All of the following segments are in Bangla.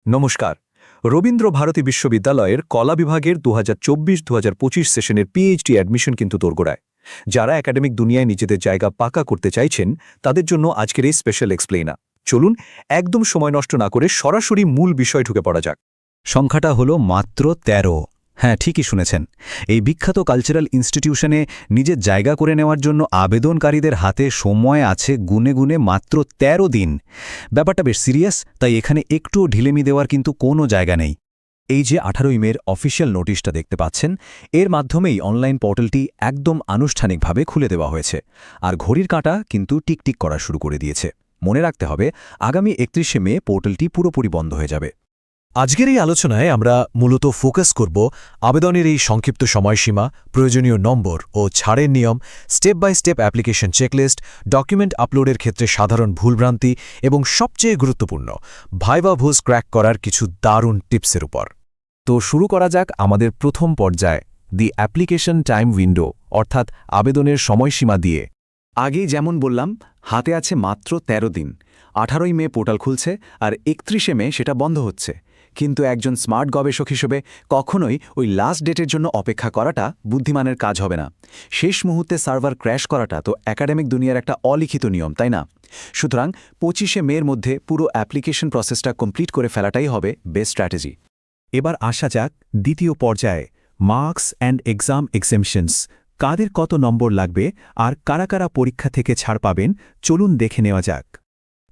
নমস্কার। রবীন্দ্র ভারতী বিশ্ববিদ্যালয়ের কলা বিভাগের 2024-2025 সেশনের পিএইচডি অ্যাডমিশন কিন্তু তোড়গোড়ায়। যারা একাডেমিক দুনিয়ায় নিজেদের জায়গা পাকা করতে চাইছেন তাদের জন্য আজকের এই স্পেশাল এক্সপ্লেইনার। চলুন একদম সময় নষ্ট না করে সরাসরি মূল বিষয় ঢুকে পড়া যাক। সংখ্যাটা হলো মাত্র ১৩। হ্যাঁ, ঠিকই শুনেছেন। এই বিখ্যাত কালচারাল ইনস্টিটিউশনে নিজের জায়গা করে নেওয়ার জন্য আবেদনকারীদের হাতে সময় আছে গুনে গুনে মাত্র ১৩ দিন। ব্যাপারটা বেশ সিরিয়াস, তাই এখানে একটুও ঢিলেমি দেওয়ার কিন্তু কোনো জায়গা নেই। এই যে ১৮ই মের অফিসিয়াল নোটিশটা দেখতে পাচ্ছেন, এর মাধ্যমেই অনলাইন পোর্টালটি একদম আনুষ্ঠানিকভাবে খুলে দেওয়া হয়েছে। আর ঘড়ির কাঁটা কিন্তু টিকটিক করা শুরু করে দিয়েছে। মনে রাখতে হবে, আগামী ৩১শে মে পোর্টালটি পুরোপুরি বন্ধ হয়ে যাবে। আজকের এই আলোচনায় আমরা মূলত ফোকাস করব আবেদনের এই সংক্ষিপ্ত সময়সীমা, প্রয়োজনীয় নম্বর ও ছাড়ের নিয়ম, step by step application checklist, document আপলোডের ক্ষেত্রে সাধারণ ভুলভ্রান্তি এবং সবচেয়ে গুরুত্বপূর্ণ ভাইভা ভুজ ক্র্যাক করার কিছু দারুণ টিপসের উপর। তো শুরু করা যাক আমাদের প্রথম পর্যায়ে, দি অ্যাপ্লিকেশন টাইম উইন্ডো, অর্থাৎ আবেদনের সময়সীমা দিয়ে। আগেই যেমন বললাম, হাতে আছে মাত্র ১৩ দিন। ১৮ই মে পোর্টাল খুলছে আর ৩১শে মে সেটা বন্ধ হচ্ছে। কিন্তু একজন স্মার্ট গবেষক হিসেবে কখনোই ওই লাস্ট ডেটের জন্য অপেক্ষা করাটা বুদ্ধিমানের কাজ হবে না। শেষ মুহূর্তে সার্ভার ক্র্যাশ করাটা তো একাডেমিক দুনিয়ার একটা অলিখিত নিয়ম, তাই না? সুতরাং ২৫শে মের মধ্যে পুরো অ্যাপ্লিকেশন প্রসেসটা কমপ্লিট করে ফেলাটাই হবে বেস্ট স্ট্র্যাটেজি। এবার আসা যাক দ্বিতীয় পর্যায়ে, মার্কস অ্যান্ড এক্সাম এক্সেমশনস। কাদের কত নম্বর লাগবে আর কারা কারা পরীক্ষা থেকে ছাড় পাবেন, চলুন দেখে নেওয়া যাক।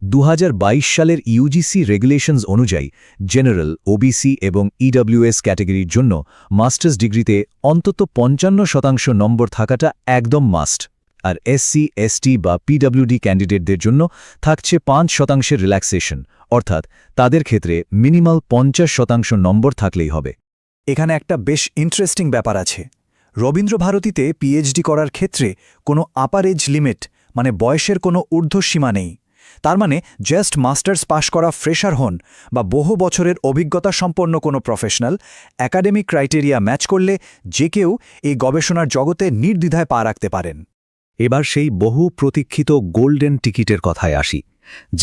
২০২২ সালের ইউজিসি রেগুলেশনস অনুযায়ী জেনারেল, ওবিসি এবং ইডব্লিউএস ক্যাটেগরির জন্য মাস্টার্স ডিগ্রিতে অন্তত ৫৫% নম্বর থাকাটা একদম মাস্ট। আর এসসি, এসটি বা পিডব্লিউডি ক্যান্ডিডেটদের জন্য থাকছে ৫% রিল্যাক্সেশন, অর্থাৎ তাদের ক্ষেত্রে মিনিমাল ৫০% নম্বর থাকলেই হবে। এখানে একটা বেশ ইন্টারেস্টিং ব্যাপার আছে। রবীন্দ্র ভারতীতে পিএইচডি করার ক্ষেত্রে কোনো আপার এজ লিমিট, মানে বয়সের কোনো ঊর্ধ্বসীমা নেই। তার মানে জাস্ট মাস্টার্স পাশ করা ফ্রেশার হন বা বহু বছরের অভিজ্ঞতা সম্পন্ন কোনো প্রফেশনাল, একাডেমিক ক্রাইটেরিয়া ম্যাচ করলে যে কেউ এই গবেষণার জগতে নির্দ্বিধায় পা রাখতে পারেন। এবার সেই বহু প্রতীক্ষিত গোল্ডেন টিকিটের কথায় আসি।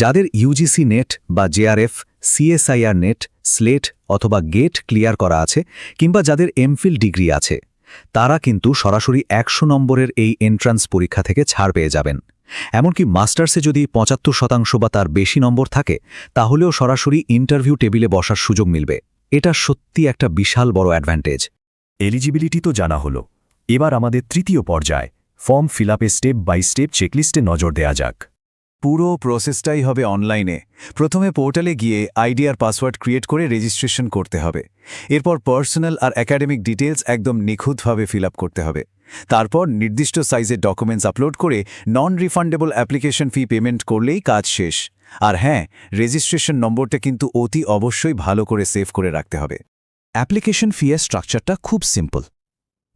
যাদের ইউজিসি নেট বা জেআরএফ, সিএসআইআর নেট, স্লেট অথবা গেট ক্লিয়ার করা আছে, কিংবা যাদের এমফিল ডিগ্রি আছে, তারা কিন্তু সরাসরি ১০০ নম্বরের এই এন্ট্রান্স পরীক্ষা থেকে ছাড় পেয়ে যাবেন। এমনকি মাস্টার্সে যদি ৭৫% বা তার বেশি নম্বর থাকে, তাহলেও সরাসরি ইন্টারভিউ টেবিলে বসার সুযোগ মিলবে। এটা সত্যি একটা বিশাল বড় অ্যাডভান্টেজ। এলিজিবিলিটি তো জানা হলো, এবার আমাদের তৃতীয় পর্যায়, ফর্ম ফিল আপে স্টেপ বাই স্টেপ চেকলিস্টে নজর দেয়া যাক। পুরো প্রসেসটাই হবে অনলাইনে। প্রথমে পোর্টালে গিয়ে আইডি আর পাসওয়ার্ড ক্রিয়েট করে রেজিস্ট্রেশন করতে হবে। এরপর পার্সোনাল আর একাডেমিক ডিটেলস একদম নিখুঁতভাবে ফিল আপ করতে হবে। তারপর নির্দিষ্ট সাইজের ডকুমেন্টস আপলোড করে non refundable application fee payment করলেই কাজ শেষ। আর হ্যাঁ, রেজিস্ট্রেশন নম্বরটা কিন্তু অতি অবশ্যই ভালো করে সেভ করে রাখতে হবে। অ্যাপ্লিকেশন ফিয়ের স্ট্রাকচারটা খুব সিম্পল।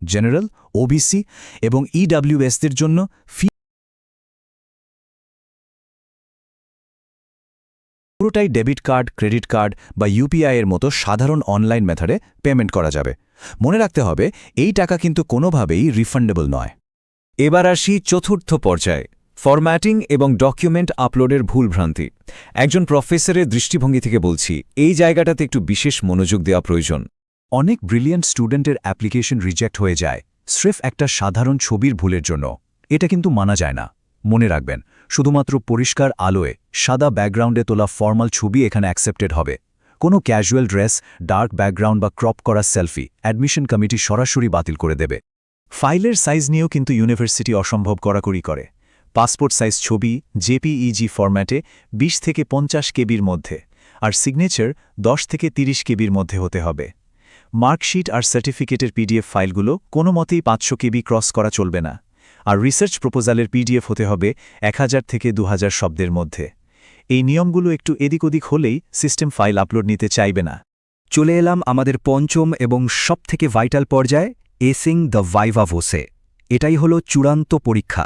জেনারেল, ওবিসি এবং ইডব্লিউএসদের জন্য ফি পুরোটাই ডেবিট কার্ড, ক্রেডিট কার্ড বা ইউপিআই এর মতো সাধারণ অনলাইন মেথডে পেমেন্ট করা যাবে। মনে রাখতে হবে, এই টাকা কিন্তু কোনোভাবেই রিফান্ডেবল নয়। এবার আসি চতুর্থ পর্যায়ে, ফরম্যাটিং এবং ডকুমেন্ট আপলোডের ভুলভ্রান্তি। একজন প্রফেসরের দৃষ্টিভঙ্গি থেকে বলছি, এই জায়গাটাতে একটু বিশেষ মনোযোগ দেওয়া প্রয়োজন। অনেক ব্রিলিয়ান্ট স্টুডেন্টের অ্যাপ্লিকেশন রিজেক্ট হয়ে যায় স্রেফ একটা সাধারণ ছবির ভুলের জন্য। এটা কিন্তু মানা যায় না। মনে রাখবেন, শুধুমাত্র পরিষ্কার আলোয় সাদা ব্যাকগ্রাউন্ডে তোলা ফর্মাল ছবি এখানে অ্যাকসেপ্টেড হবে। কোনো ক্যাজুয়াল ড্রেস, ডার্ক ব্যাকগ্রাউন্ড বা ক্রপ করা সেলফি অ্যাডমিশন কমিটি সরাসরি বাতিল করে দেবে। ফাইলের সাইজ নিয়েও কিন্তু ইউনিভার্সিটি অসম্ভব কড়াকড়ি করে। পাসপোর্ট সাইজ ছবি জেপিইজি ফরম্যাটে ২০ থেকে ৫০ কেবির মধ্যে, আর সিগনেচার ১০ থেকে ৩০ কেবির মধ্যে হতে হবে। মার্কশিট আর সার্টিফিকেটের পিডিএফ ফাইলগুলো কোনো মতেই ৫০০ কেবি ক্রস করা চলবে না। আর রিসার্চ প্রপোজালের পিডিএফ হতে হবে ১০০০ থেকে ২০০০ শব্দের মধ্যে। এই নিয়মগুলো একটু এদিক ওদিক হলেই সিস্টেম ফাইল আপলোড নিতে চাইবে না। চলে এলাম আমাদের পঞ্চম এবং সবথেকে ভাইটাল পর্যায়ে, এসিং দ্য ভাইভা ভোসে। এটাই হলো চূড়ান্ত পরীক্ষা।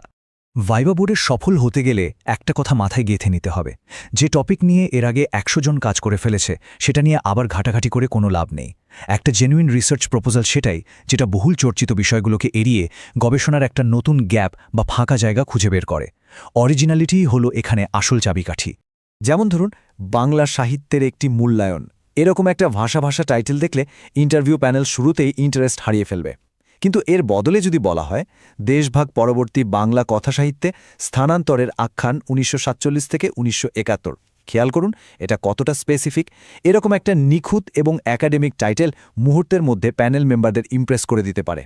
ভাইভা বোর্ডে সফল হতে গেলে একটা কথা মাথায় গেঁথে নিতে হবে, যে টপিক নিয়ে এর আগে ১০০ জন কাজ করে ফেলেছে সেটা নিয়ে আবার ঘাটাঘাটি করে কোনো লাভ নেই। একটা জেনুইন রিসার্চ প্রপোজাল সেটাই, যেটা বহুল চর্চিত বিষয়গুলোকে এড়িয়ে গবেষণার একটা নতুন গ্যাপ বা ফাঁকা জায়গা খুঁজে বের করে। অরিজিনালিটিই হলো এখানে আসল চাবিকাঠি। যেমন ধরুন, বাংলা সাহিত্যের একটি মূল্যায়ন, এরকম একটা ভাষা টাইটেল দেখলে ইন্টারভিউ প্যানেল শুরুতেই ইন্টারেস্ট হারিয়ে ফেলবে। কিন্তু এর বদলে যদি বলা হয় দেশভাগ পরবর্তী বাংলা কথাসাহিত্যে স্থানান্তরের আখ্যান ১৯৪৭ থেকে ১৯৭১, খেয়াল করুন এটা কতটা স্পেসিফিক। এরকম একটা নিখুঁত এবং একাডেমিক টাইটেল মুহূর্তের মধ্যে প্যানেল মেম্বারদের ইমপ্রেস করে দিতে পারে।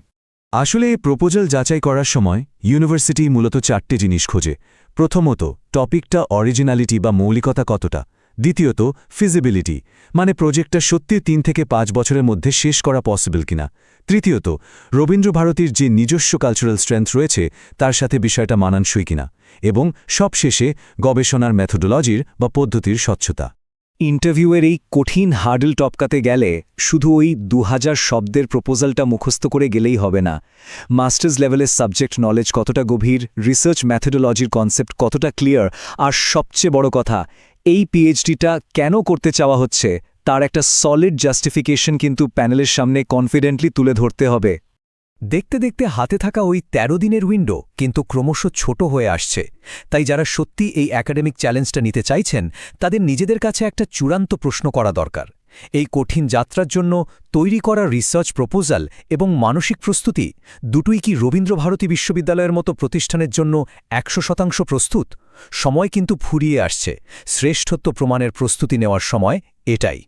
আসলে এই প্রপোজাল যাচাই করার সময় ইউনিভার্সিটি মূলত 4টে জিনিস খোঁজে। প্রথমত, টপিকটা অরিজিনালিটি বা মৌলিকতা কতটা। দ্বিতীয়ত, ফিজিবিলিটি, মানে প্রজেক্টটা সত্যি 3 থেকে 5 বছরের মধ্যে শেষ করা পসিবল কিনা। তৃতীয়ত, রবীন্দ্রভারতীর যে নিজস্ব কালচারাল স্ট্রেংথ রয়েছে তার সাথে বিষয়টা মানানসই কিনা। এবং সবশেষে গবেষণার মেথোডোলজির বা পদ্ধতির স্বচ্ছতা। ইন্টারভিউয়ের এই কঠিন হার্ডল টপকাতে গেলে শুধু ওই ২০০০ শব্দের প্রপোজালটা মুখস্থ করে গেলেই হবে না। মাস্টার্স লেভেলের সাবজেক্ট নলেজ কতটা গভীর, রিসার্চ ম্যাথোডোলজির কনসেপ্ট কতটা ক্লিয়ার, আর সবচেয়ে বড় কথা, এই পিএইচডিটা কেন করতে চাওয়া হচ্ছে তার একটা সলিড জাস্টিফিকেশন কিন্তু প্যানেলের সামনে কনফিডেন্টলি তুলে ধরতে হবে। দেখতে দেখতে হাতে থাকা ওই ১৩ দিনের উইন্ডো কিন্তু ক্রমশ ছোট হয়ে আসছে। তাই যারা সত্যি এই একাডেমিক চ্যালেঞ্জটা নিতে চাইছেন তাদের নিজেদের কাছে একটা চূড়ান্ত প্রশ্ন করা দরকার। এই কঠিন যাত্রার জন্য তৈরি করা রিসার্চ প্রপোজাল এবং মানসিক প্রস্তুতি দুটোই কি রবীন্দ্রভারতী বিশ্ববিদ্যালয়ের মতো প্রতিষ্ঠানের জন্য ১০০% প্রস্তুত? সময় কিন্তু ফুরিয়ে আসছে। শ্রেষ্ঠত্ব প্রমাণের প্রস্তুতি নেওয়ার সময় এটাই।